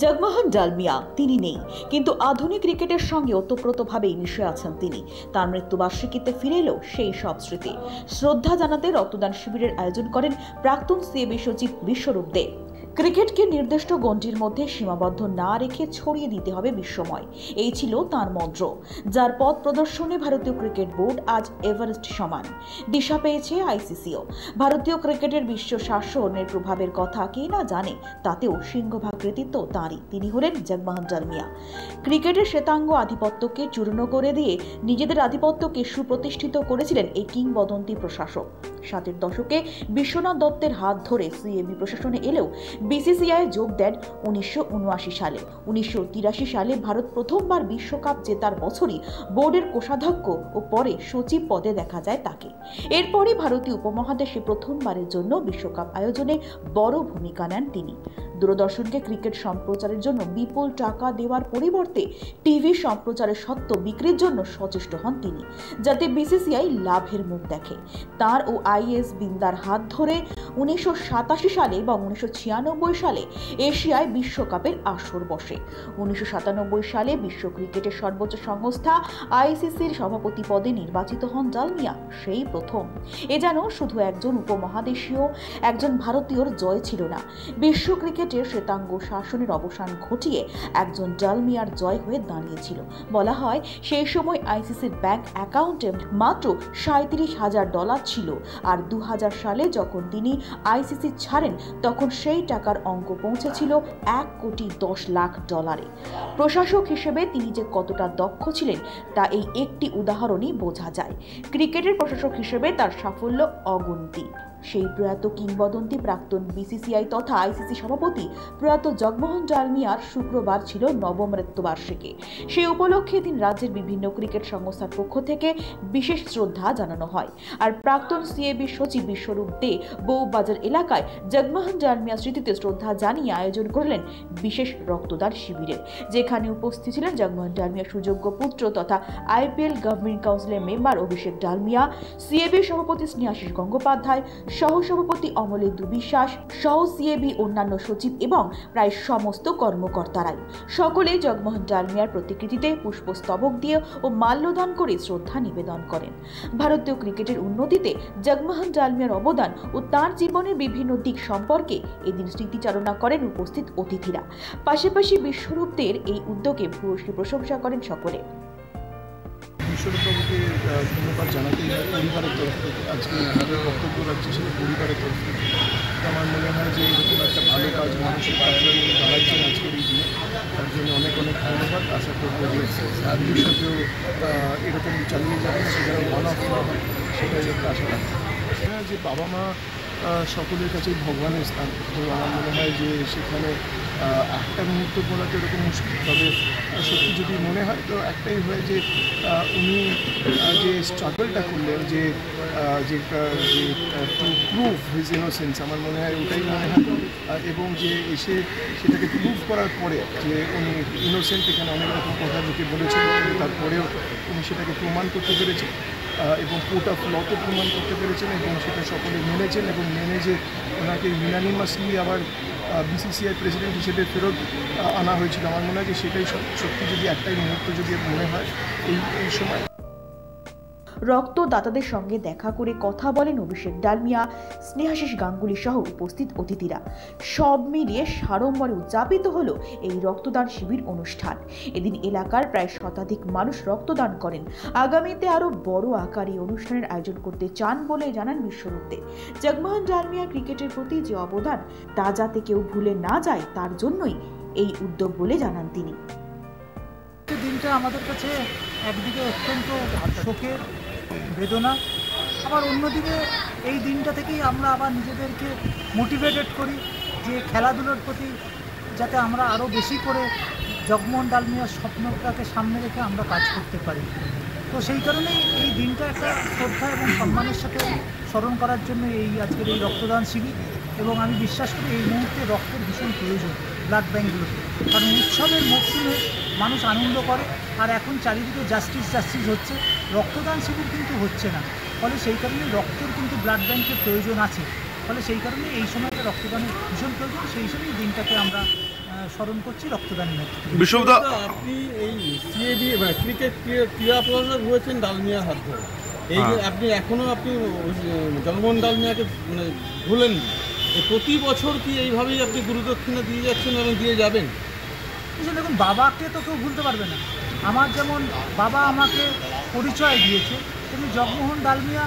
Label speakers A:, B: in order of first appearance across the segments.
A: জগমোহন ডালমিয়া তিনি নেই, কিন্তু আধুনিক ক্রিকেটের সঙ্গে ওতপ্রোতভাবেই মিশে আছেন তিনি। তার মৃত্যুবার্ষিকীতে ফিরে এলো সেই সব স্মৃতি। শ্রদ্ধা জানাতে রক্তদান শিবিরের আয়োজন করেন প্রাক্তন সিএবি সচিব বিশ্বরূপ দে। ক্রিকেটকে নির্দিষ্ট গণ্ডির মধ্যে সীমাবদ্ধ না রেখে ছড়িয়ে দিতে হবে বিশ্বময়, এই ছিল তার মন্ত্র, যার পথ প্রদর্শনে ভারতীয় ক্রিকেট বোর্ড আজ এভারেস্ট সমান। দিশা পেয়েছে আইসিসিও। ভারতীয় ক্রিকেটের বিশ্ব শাসনের প্রভাবের কথা কে না জানে, তাতেও সিংহভাগ কৃতিত্ব তাঁরই। তিনি হলেন জগমোহন ডালমিয়া। ক্রিকেটের শ্বেতাঙ্গ আধিপত্যকে চূর্ণ করে দিয়ে নিজেদের আধিপত্যকে সুপ্রতিষ্ঠিত করেছিলেন এই কিংবদন্তি প্রশাসক। 60-এর দশকে বিশ্বনাথ দত্তের হাত ধরে সিএবি প্রশাসনে এলেও বিসিসিআই যোগ দেন 1979 সালে। 1983 সালে ভারত প্রথমবার বিশ্বকাপ জেতার বছরই বোর্ডের কোষাধ্যক্ষ ও পরে সচিব পদে দেখা যায় তাকে। এরপরই ভারতীয় উপমহাদেশে প্রথমবারের জন্য বিশ্বকাপ আয়োজনে বড় ভূমিকা নেন তিনি। দূরদর্শনকে ক্রিকেট সম্প্রচারের জন্য বিপুল টাকা দেওয়ার পরিবর্তে টিভি সম্প্রচারের সত্ত্ব বিক্রির জন্য সচেষ্ট হন তিনি, যাতে বিসিসিআই লাভের মুখ দেখে। তার ও আইএস বিন্দার হাত ধরে 1987 সালে এবং 1996 সালে এশিয়ায় বিশ্বকাপের আসর বসে। 1997 সালে বিশ্ব ক্রিকেটের সর্বোচ্চ সংস্থা আইসিসির সভাপতি পদে নির্বাচিত হন ডালমিয়া, সেই প্রথম। এ যেন শুধু একজন উপমহাদেশীয়, একজন ভারতীয়র জয় ছিল না, বিশ্ব ক্রিকেটের শ্বেতাঙ্গ শাসনের অবসান ঘটিয়ে একজন ডালমিয়ার জয় হয়ে দাঁড়িয়েছিল। বলা হয় সেই সময় আইসিসির ব্যাংক অ্যাকাউন্টে মাত্র $37,000 ছিল, আর 2000 সালে যখন তিনি আইসিসি ছাড়েন তখন সেই টাকার অঙ্ক পৌঁছেছিল $1,10,00,000। প্রশাসক হিসেবে তিনি যে কতটা দক্ষ ছিলেন তা এই একটি উদাহরণই বোঝা যায়। ক্রিকেটের প্রশাসক হিসেবে তার সাফল্য অগুন্তি। সেই প্রয়াত কিংবদন্তি প্রাক্তন বিসিসিআই তথা আইসিসি সভাপতি প্রয়াত জগমোহন ডালমিয়ার শুক্রবার ছিল নবম মৃত্যুবার্ষিকী। সেই উপলক্ষে দিন রাজ্যের বিভিন্ন ক্রিকেট সংস্থার পক্ষ থেকে বিশেষ শ্রদ্ধা জানানো হয়। আর প্রাক্তন সিএবি সচিব বিশ্বরূপ দে বউবাজার এলাকায় জগমোহন ডালমিয়া স্মৃতিতে শ্রদ্ধা জানিয়ে আয়োজন করলেন বিশেষ রক্তদান শিবিরের, যেখানে উপস্থিত ছিলেন জগমোহন ডালমিয়ার সুযোগ্য পুত্র তথা আইপিএল গভর্নিং কাউন্সিলের মেম্বার অভিষেক ডালমিয়া, সিএবি সভাপতি স্নেহাশিস গঙ্গোপাধ্যায়, সহসভাপতি অমলেন্দু বিশ্বাস সহ সিএবি অন্যান্য সচিব এবং প্রায় সমস্ত কর্মকর্তারাই। সকলে জগমোহন ডালমিয়ার প্রতিকৃতিতে পুষ্পস্তবক দিয়ে ও মাল্যদান করে শ্রদ্ধা নিবেদন করেন। ভারতীয় ক্রিকেটের উন্নতিতে জগমোহন ডালমিয়ার অবদান ও তাঁর জীবনের বিভিন্ন দিক সম্পর্কে এদিন স্মৃতিচারণা করেন উপস্থিত অতিথিরা। পাশাপাশি বিশ্বরূপদের এই উদ্যোগে ভূয়সী প্রশংসা করেন সকলে।
B: বিশ্বরূপবাবুকে ধন্যবাদ জানাতেই হয় পরিবারের তরফ থেকে। আজকে আমাদের বক্তব্য রাখছি সেটা পরিবারের তরফ থেকে। আমার মনে হয় যে এরকম একটা ভালো কাজ মানুষের কাজে দাঁড়াচ্ছেন আজকের এই দিনে, তার জন্য অনেক অনেক ধন্যবাদ। আশা করবো যে ভবিষ্যতেও এরকম চালিয়ে যাবেন, সেটা ওয়ান অফ না হয়, সেটাই একটা আশা রাখি। যে বাবা মা সকলের কাছেই ভগবানের স্থান, তো আমার মনে হয় যে সেখানে একটা মুহূর্ত বলা তো এরকম মুশকিল। তবে সত্যি যদি মনে হয় তো একটাই হয় যে উনি যে স্ট্রাগলটা করলেন যে টু প্রুভ হিজ ইনোসেন্স, আমার মনে হয় ওটাই মনে হয়। এবং যে এসে সেটাকে প্রুভ করার পরে যে উনি ইনোসেন্ট, এখানে অনেক রকম কথা লোকে বলেছেন, তারপরেও উনি সেটাকে প্রমাণ করতে পেরেছেন এবং কোর্ট অফ লতে প্রমাণ করতে পেরেছেন এবং সেটা সকলে মেনেছেন এবং মেনে যে ওনাকে ইউনানিমাসলি আবার বিসিসিআই প্রেসিডেন্ট হিসেবে ফেরত আনা হয়েছিল। আমার মনে হয় যে সেটাই সত্যি যদি একটাই মুহূর্ত যদি মনে হয় এই সময়।
A: রক্তদাতাদের সঙ্গে দেখা করে কথা বলেন অভিষেক ডালমিয়া, স্নেহাশিস গাঙ্গুলি সহ উপস্থিত অতিথিরা। সব মিলিয়ে সাড়ম্বরে উদযাপিত হলো এই রক্তদান শিবির অনুষ্ঠান। এদিন এলাকার প্রায় শতাধিক মানুষ রক্তদান করেন। আগামীতে আরও বড় আকারে অনুষ্ঠানের আয়োজন করতে চান বলে জানান বিশ্বরূপ দে। জগমোহন ডালমিয়া ক্রিকেটের প্রতি যে অবদান তা যাতে কেউ ভুলে না যায়, তার জন্যই এই উদ্যোগ বলে জানান তিনি।
C: দিনটা আমাদের কাছে একদিকে অত্যন্ত শোকের বেদনা, আবার অন্যদিকে এই দিনটা থেকেই আমরা আবার নিজেদেরকে মোটিভেটেড করি যে খেলাধুলোর প্রতি যাতে আমরা আরও বেশি করে জগমোহন ডালমিয়ার স্বপ্নটাকে সামনে রেখে আমরা কাজ করতে পারি। তো সেই কারণেই এই দিনটা একটা শ্রদ্ধা এবং সম্মানের সাথে স্মরণ করার জন্য এই আজকের এই রক্তদান শিবির। এবং আমি বিশ্বাস করি এই মুহূর্তে রক্তের ভীষণ প্রয়োজন ব্লাড ব্যাঙ্কগুলোতে, কারণ উৎসবের মরশুমে মানুষ আনন্দ করে, আর এখন চারিদিকে জাস্টিস হচ্ছে, রক্তদান শিবির কিন্তু হচ্ছে না। ফলে সেই কারণে রক্তের কিন্তু ব্লাড ব্যাঙ্কের প্রয়োজন আছে। ফলে সেই কারণে এই সময়টা রক্তদানের ভীষণ প্রয়োজন। সেই হিসেবেই দিনটাকে আমরা স্মরণ করছি রক্তদান নেতৃত্ব।
D: বিশ্বদা,
E: আপনি এই সিএবি ক্রিকেট ক্রীড়া প্রশাসক হয়েছেন ডালমিয়ার হাত ধরে, এই যে আপনি এখনো জগমোহন ডালমিয়াকে মানে ভুলেননি, এই প্রতি বছর কি এইভাবেই আপনি গুরুদক্ষিণা দিয়ে যাচ্ছেন এবং দিয়ে যাবেন?
C: দেখুন, বাবাকে তো কেউ ভুলতে পারবে না। আমার যেমন বাবা আমাকে পরিচয় দিয়েছে, তেমনি জগমোহন ডালমিয়া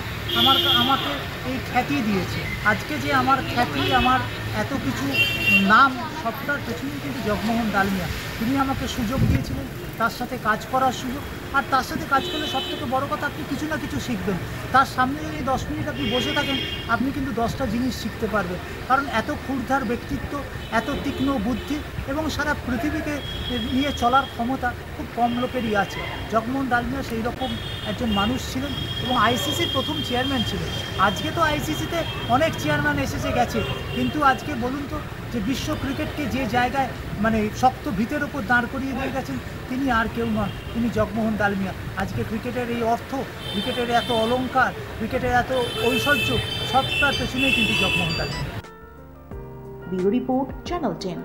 C: আমাকে এই খ্যাতি দিয়েছে। আজকে যে আমার খ্যাতি, আমার এত কিছু নাম, সবটার পেছনেই কিন্তু জগমোহন ডালমিয়া। তিনি আমাকে সুযোগ দিয়েছিলেন, তার সাথে কাজ করার সুযোগ। আর তার সাথে কাজ করলে সবথেকে বড় কথা, আপনি কিছু না কিছু শিখবেন। তার সামনে যদি 10 মিনিট আপনি বসে থাকেন, আপনি কিন্তু 10টা জিনিস শিখতে পারবেন। কারণ এত ক্ষুরধার ব্যক্তিত্ব, এত তীক্ষ্ণ বুদ্ধি এবং সারা পৃথিবীকে নিয়ে চলার ক্ষমতা খুব কম লোকেরই আছে। জগমোহন ডালমিয়া সেই রকম একজন মানুষ ছিলেন এবং আইসিসির প্রথম চেয়ারম্যান ছিলেন। আজকে তো আইসিসিতে অনেক চেয়ারম্যান এসেছে গেছে, কিন্তু আজকে বলুন তো, যে বিশ্ব ক্রিকেটকে যে জায়গায় মানে শক্ত ভিতের ওপর দাঁড় করিয়ে দিয়ে গেছেন, তিনি আর কেউ নন, তিনি জগমোহন ডালমিয়া। আজকে ক্রিকেটের এই অর্থ, ক্রিকেটের এত অলংকার, ক্রিকেটের এত ঐশ্বর্য, সবটার পেছনেই কিন্তু Jagmohan Dalmiya.
A: Bureau report, channel 10।